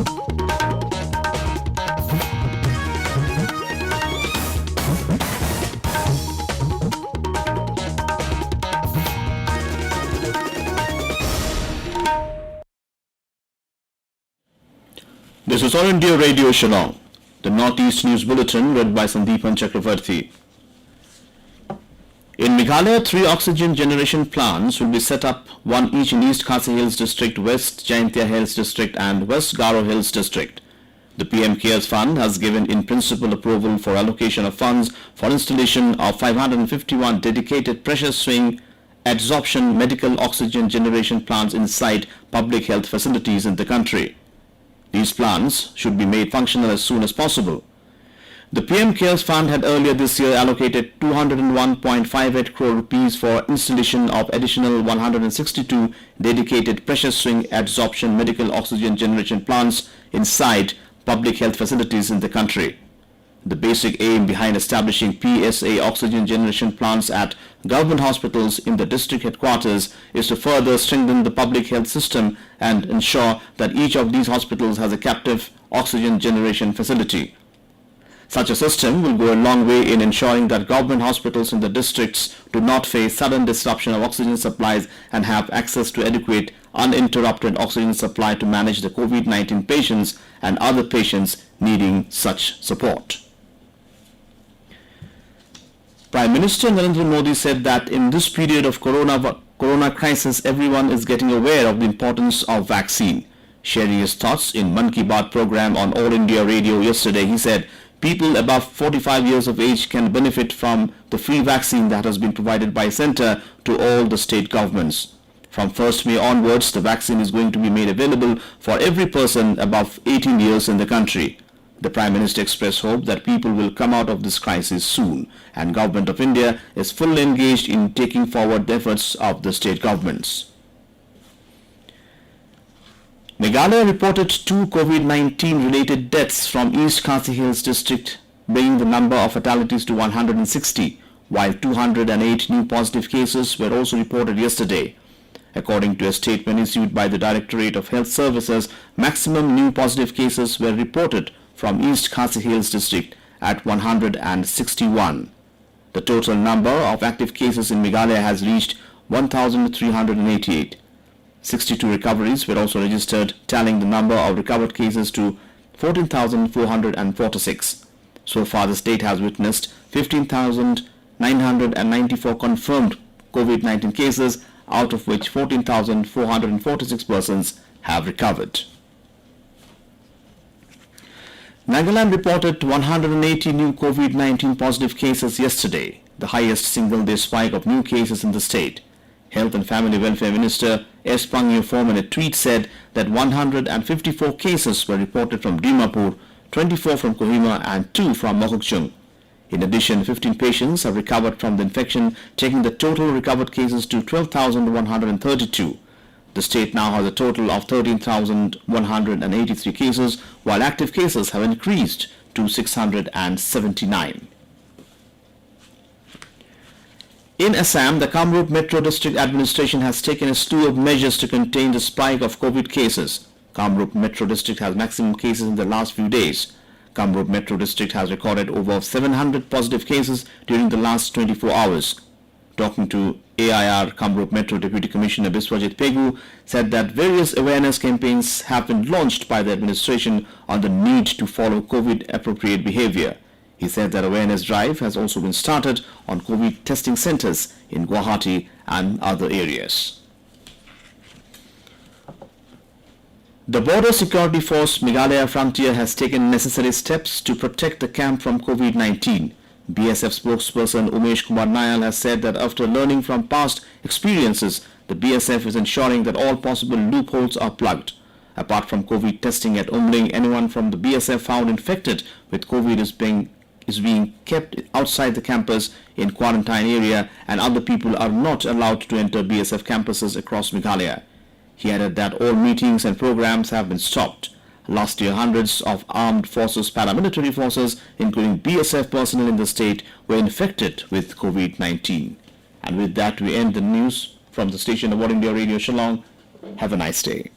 This is All India Radio Shillong, the Northeast News Bulletin read by Sandeepan Chakravarti. In Meghalaya, 3 oxygen generation plants will be set up, one each in East Khasi Hills District, West Jaiñtia Hills District and West Garo Hills District. The PM Cares Fund has given in principle approval for allocation of funds for installation of 551 dedicated pressure swing adsorption medical oxygen generation plants inside public health facilities in the country. These plants should be made functional as soon as possible. The PM Cares Fund had earlier this year allocated 201.58 crore rupees for installation of additional 162 dedicated pressure swing adsorption medical oxygen generation plants inside public health facilities in the country. The basic aim behind establishing PSA oxygen generation plants at government hospitals in the district headquarters is to further strengthen the public health system and ensure that each of these hospitals has a captive oxygen generation facility. Such a system will go a long way in ensuring that government hospitals in the districts do not face sudden disruption of oxygen supplies and have access to adequate, uninterrupted oxygen supply to manage the COVID-19 patients and other patients needing such support. Prime Minister Narendra Modi said that in this period of corona crisis, everyone is getting aware of the importance of vaccine. Sharing his thoughts in Mann Ki Baat program on All India Radio yesterday, he said people above 45 years of age can benefit from the free vaccine that has been provided by Centre to all the state governments. From 1st May onwards, the vaccine is going to be made available for every person above 18 years in the country. The Prime Minister expressed hope that people will come out of this crisis soon, and Government of India is fully engaged in taking forward the efforts of the state governments. Meghalaya reported 2 COVID-19 related deaths from East Khasi Hills district, bringing the number of fatalities to 160, while 208 new positive cases were also reported yesterday. According to a statement issued by the Directorate of Health Services, maximum new positive cases were reported from East Khasi Hills district at 161. The total number of active cases in Meghalaya has reached 1,388. 62 recoveries were also registered, tallying the number of recovered cases to 14,446. So far, the state has witnessed 15,994 confirmed COVID-19 cases, out of which 14,446 persons have recovered. Nagaland reported 180 new COVID-19 positive cases yesterday, the highest single-day spike of new cases in the state. Health and Family Welfare Minister S. Pangyoform in a tweet said that 154 cases were reported from Dimapur, 24 from Kohima and 2 from Mokokchung. In addition, 15 patients have recovered from the infection, taking the total recovered cases to 12,132. The state now has a total of 13,183 cases, while active cases have increased to 679. In Assam, the Kamrup Metro District Administration has taken a slew of measures to contain the spike of COVID cases. Kamrup Metro District has maximum cases in the last few days. Kamrup Metro District has recorded over 700 positive cases during the last 24 hours. Talking to AIR, Kamrup Metro Deputy Commissioner Biswajit Pegu said that various awareness campaigns have been launched by the administration on the need to follow COVID-appropriate behavior. He said that awareness drive has also been started on COVID testing centers in Guwahati and other areas. The Border Security Force Meghalaya Frontier has taken necessary steps to protect the camp from COVID-19. BSF spokesperson Umesh Kumar Nayal has said that after learning from past experiences, the BSF is ensuring that all possible loopholes are plugged. Apart from COVID testing at Umling, anyone from the BSF found infected with COVID is being kept outside the campus in quarantine area, and other people are not allowed to enter BSF campuses across Meghalaya. He added that all meetings and programs have been stopped. Last year, hundreds of armed forces, paramilitary forces, including BSF personnel in the state, were infected with COVID-19. And with that, we end the news from the station of All India Radio Shillong. Have a nice day.